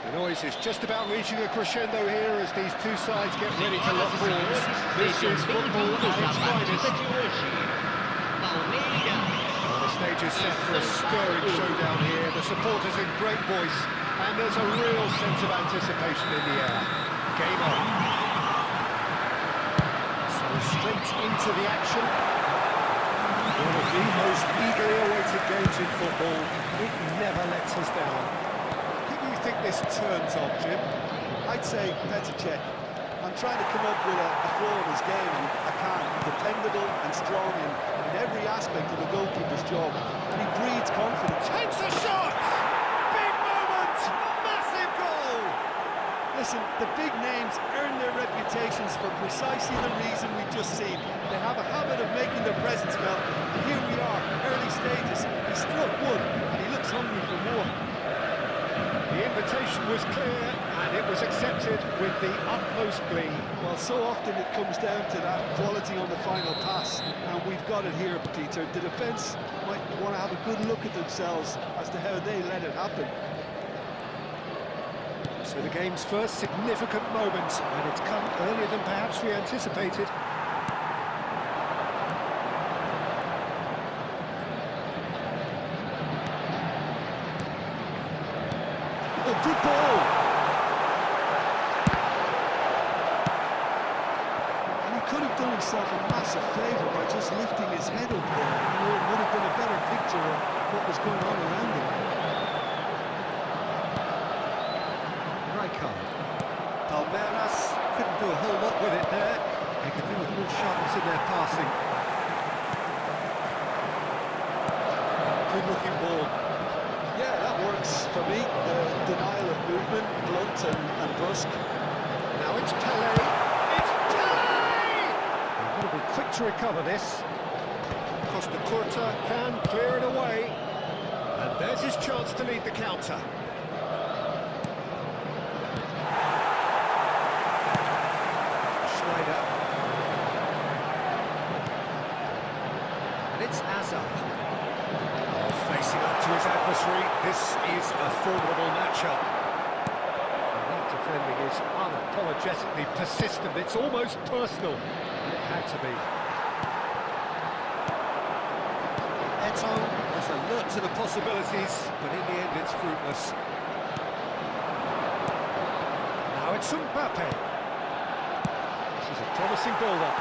The noise is just about reaching a crescendo here as these two sides get ready to lock horns. This is football at its finest. Well, the stage is set for a stirring showdown here. The supporters in great voice, and there's a real sense of anticipation in the air. Game on. So straight into the action. One of the most eagerly awaited games in football. It never lets us down. Who do you think this turns on, Jim? I'd say that's a check. I'm trying to come up with a flaw in his game, and I can't. Dependable and strong in every aspect of the goalkeeper's job, and he breeds confidence. Takes a shot! Big moment! Massive goal! Listen, the big names earn their reputations for precisely the reason we've just seen. They have a habit of making their presence felt, and here we are, early stages. He struck wood, and he looks hungry for more. The invitation was clear, and it was accepted with the utmost glee. Well, so often it comes down to that quality on the final pass, and we've got it here, Peter. The defence might want to have a good look at themselves as to how they let it happen. So the game's first significant moment, and it's come earlier than perhaps we anticipated. Oh, good ball! And he could have done himself a massive favour by just lifting his head up there. It would have been a better picture of what was going on around him. RANKEADO. Palmeiras couldn't do a whole lot with it there. They could do with more sharpness in their passing. Good looking ball. Yeah, that works for me. The denial of movement, blunt and brusque. Now it's Pelé. It's Pelé! They've got to be quick to recover this. CONTRA can clear it away. And there's his chance to lead the counter. Schneider. And it's Hazard. Facing up to his adversary, this is a formidable matchup. And that defending is unapologetically persistent, it's almost personal. It had to be. Eto is alert to the possibilities, but in the end it's fruitless. Now it's Mbappe. This is a promising build-up.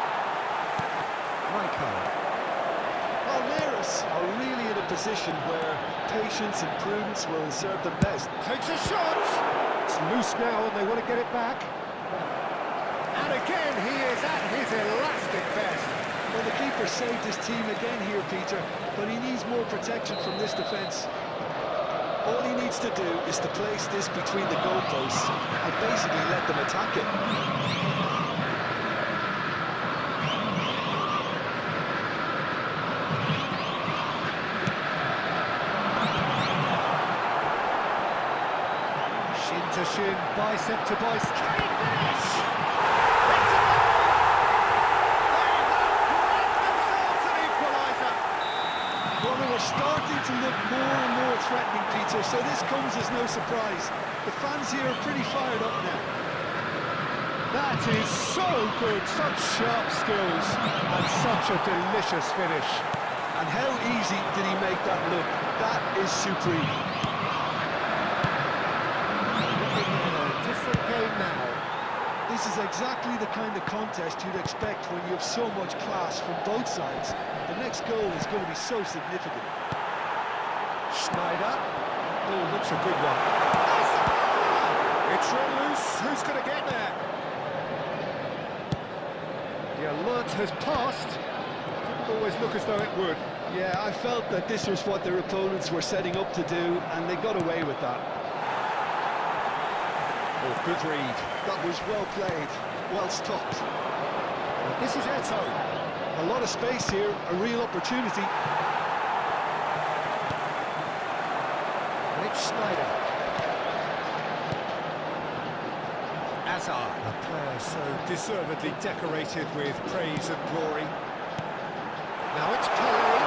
RANKEADO. Palmeiras are really in a position where patience and prudence will serve them best. Takes a shot! It's loose now and they want to get it back. And again he is at his elastic best. Well, the keeper saved his team again here, Peter, but he needs more protection from this defence. All he needs to do is to place this between the goalposts and basically let them attack it. To shin, bicep to bicep. Can he finish? Themselves an equaliser. Well, they were starting to look more and more threatening, Peter, so this comes as no surprise. The fans here are pretty fired up now. That is so good, such sharp skills, and such a delicious finish. And how easy did he make that look? That is supreme. Game now. This is exactly the kind of contest you'd expect when you have so much class from both sides. The next goal is going to be so significant. Schneider. Oh, looks a good one. It's run loose. Who's going to get there? The alert has passed. Didn't always look as though it would. Yeah, I felt that this was what their opponents were setting up to do, and they got away with that. Oh, good read. That was well played, well stopped. And this is Eto. A lot of space here, a real opportunity. And it's Schneider. Hazard, a player so deservedly decorated with praise and glory. Now it's Pelé.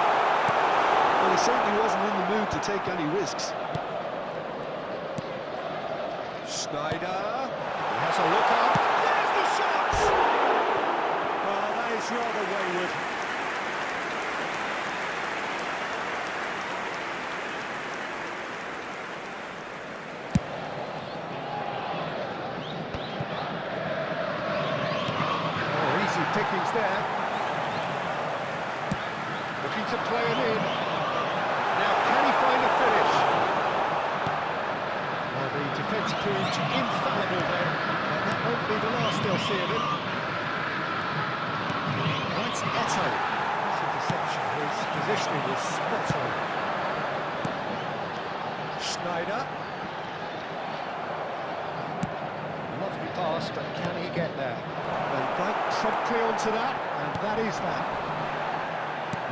Well, he certainly wasn't in the mood to take any risks. Schneider. He has a look up. There's the shot! Well, that is rather wayward. Oh, easy pickings there. Looking to play it in. Now, can he find a finish? Well, the defence proved infallible there, and that won't be the last they'll see of him. Now it's Eto. That's interception. His positioning was spot on. Schneider. Lovely pass, but can he get there? And right promptly onto that, and that is that.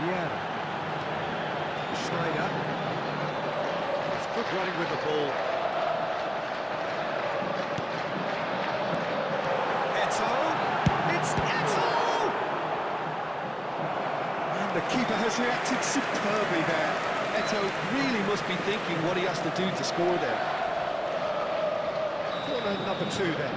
Yeah. Schneider. It's good running with the ball. Eto. It's Eto! And the keeper has reacted superbly there. Eto really must be thinking what he has to do to score there. Corner number 2 then.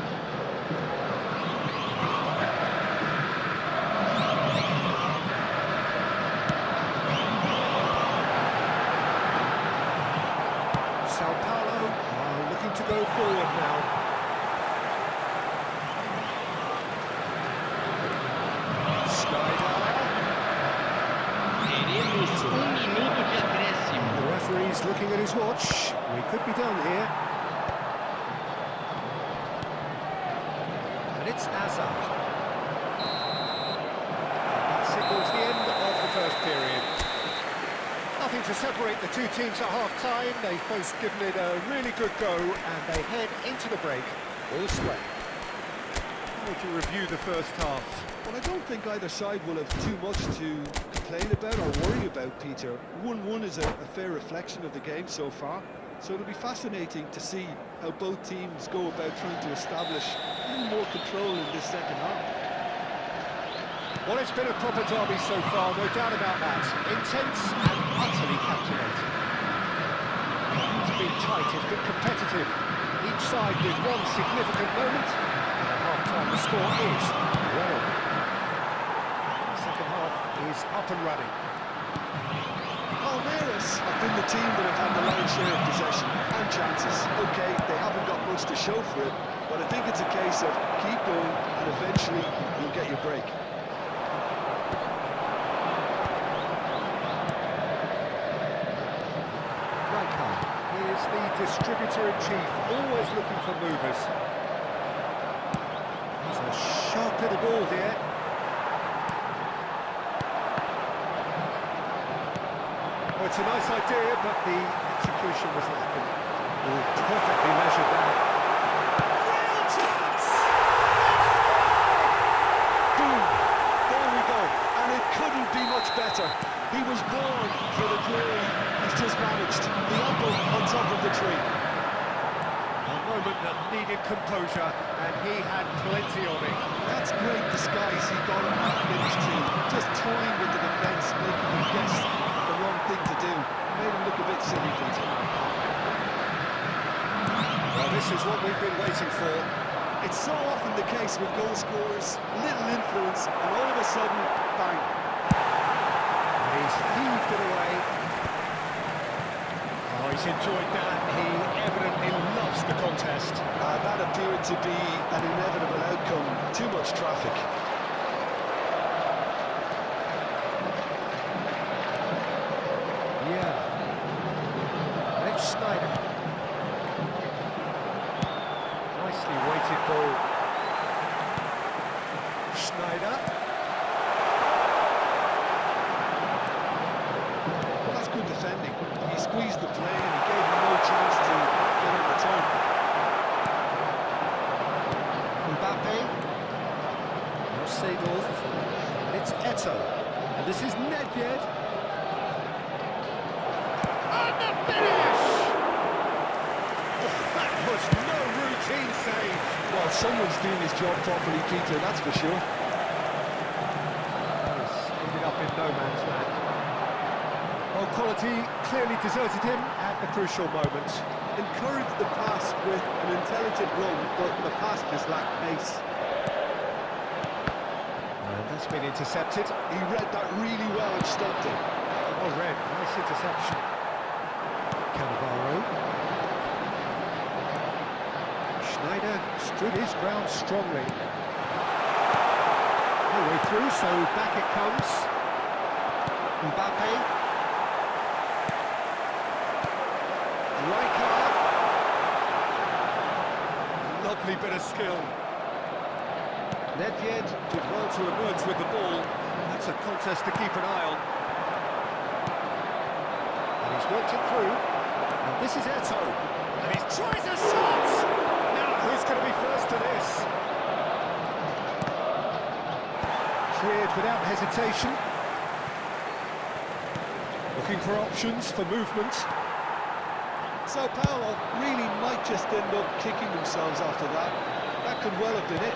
To go forward now. Schneider. Teremos minuto de acréscimo. The referee's looking at his watch. We could be done here. And it's Azar. That signals the end of the first period. Nothing to separate the two teams at half-time. They've both given it a really good go, and they head into the break all square. How would you review the first half? Well, I don't think either side will have too much to complain about or worry about, Peter. 1-1 is a fair reflection of the game so far, so it'll be fascinating to see how both teams go about trying to establish a little more control in this second half. Well, it's been a proper derby so far, no doubt about that. Intense and utterly captivating. It's been tight, it's been competitive. Each side with one significant moment. And at half-time the score is 1-1. The second half is up and running. Palmeiras have been the team that have had the lion's share of possession and chances. OK, they haven't got much to show for it, but I think it's a case of keep going and eventually you'll get your break. Is the distributor-in-chief, always looking for movers. There's a sharp little ball here. Oh, it's a nice idea, but the execution was lacking. Oh, perfectly measured there. Real chance! Boom! There we go. And it couldn't be much better. He was born for the glory he's just managed. The apple on top of the tree. A moment that needed composure, and he had plenty of it. That's great disguise he got on that finish too. Just toying with the defence, making him guess the wrong thing to do. Made him look a bit silly, Peter. Well, this is what we've been waiting for. It's so often the case with goal scorers, little influence, and all of a sudden, bang. He's heaved it away. Oh, he's enjoyed that. He evidently loves the contest. That appeared to be an inevitable outcome. Too much traffic. Yeah. And it's Schneider. Nicely weighted ball. Schneider. Good defending. He squeezed the play and he gave him no chance to get on the turn. Mbappe. Now Seedorf. And it's Eto. And this is Nedved. And the finish! Oh, that was no routine save. Well, someone's doing his job properly, Peter, that's for sure. Ended up in no man's land. Well, quality clearly deserted him at the crucial moment. Encouraged the pass with an intelligent run, but the pass just lacked pace. And that's been intercepted. He read that really well and stopped it. Well read, nice interception. Cannavaro. Schneider stood his ground strongly. No way through, so back it comes. Mbappe. Rijkaard. Lovely bit of skill. Nedved did well to emerge with the ball. That's a contest to keep an eye on. And he's worked it through. And this is Eto'o. And he tries a shot! Now, who's going to be first to this? Cleared without hesitation. Looking for options for movement. Sao Paulo really might just end up kicking themselves after that. That could well have been it.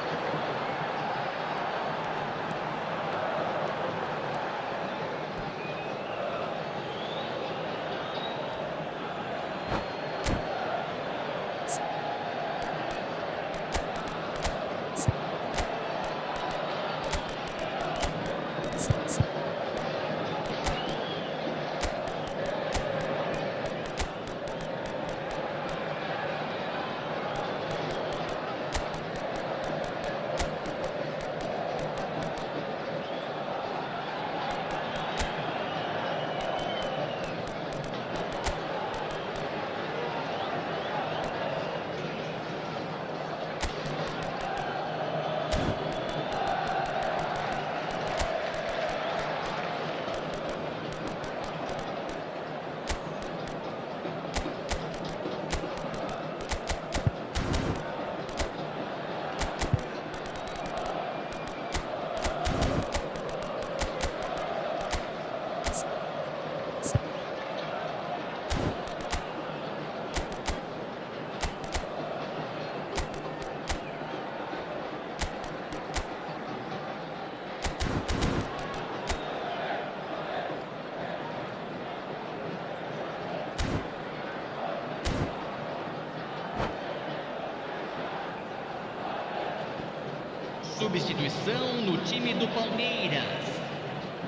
Substituição no time do Palmeiras.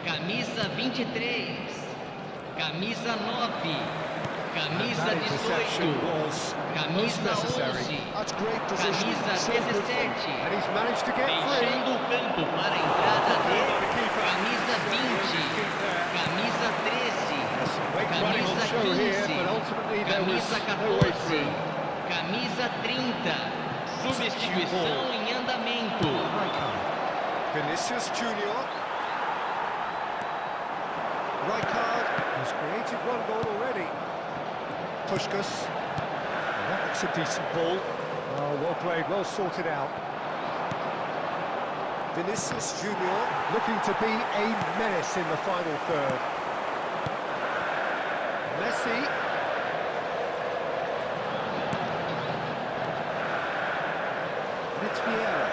Camisa 23. Camisa 9. Camisa 18. Camisa 11. Camisa 17. And he's managed to get free. Deixando o campo para a entrada de camisa 20. Camisa 13. Camisa 15. Camisa 14. Camisa 30. Substituição em andamento. Vinicius Junior. Rijkaard has created one goal already. Puskás. That looks a decent ball. Oh, well played, well sorted out. Vinicius Junior looking to be a menace in the final third. Messi. It's Vieira.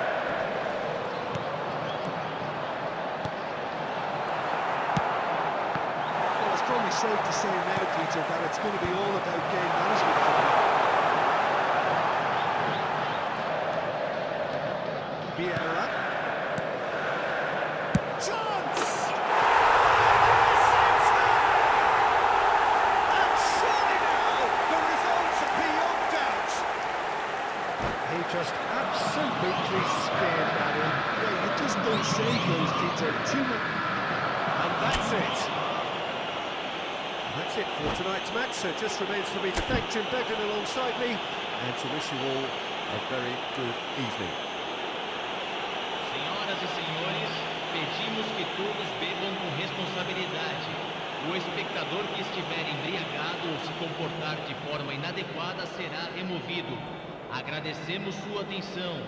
Well, it's probably safe to say now, Peter, that it's going to be all about game management for them. Vieira. Chance! And surely now, the results are beyond doubt. He just absolutely speared at him. Yeah, you just don't save those, Peter. Too much. And that's it. That's it for tonight's match. So it just remains for me to thank Jim Beglin alongside me and to wish you all a very good evening. Senhoras e senhores, pedimos que todos bebam com responsabilidade. O espectador que estiver embriagado ou se comportar de forma inadequada será removido. Agradecemos sua atenção.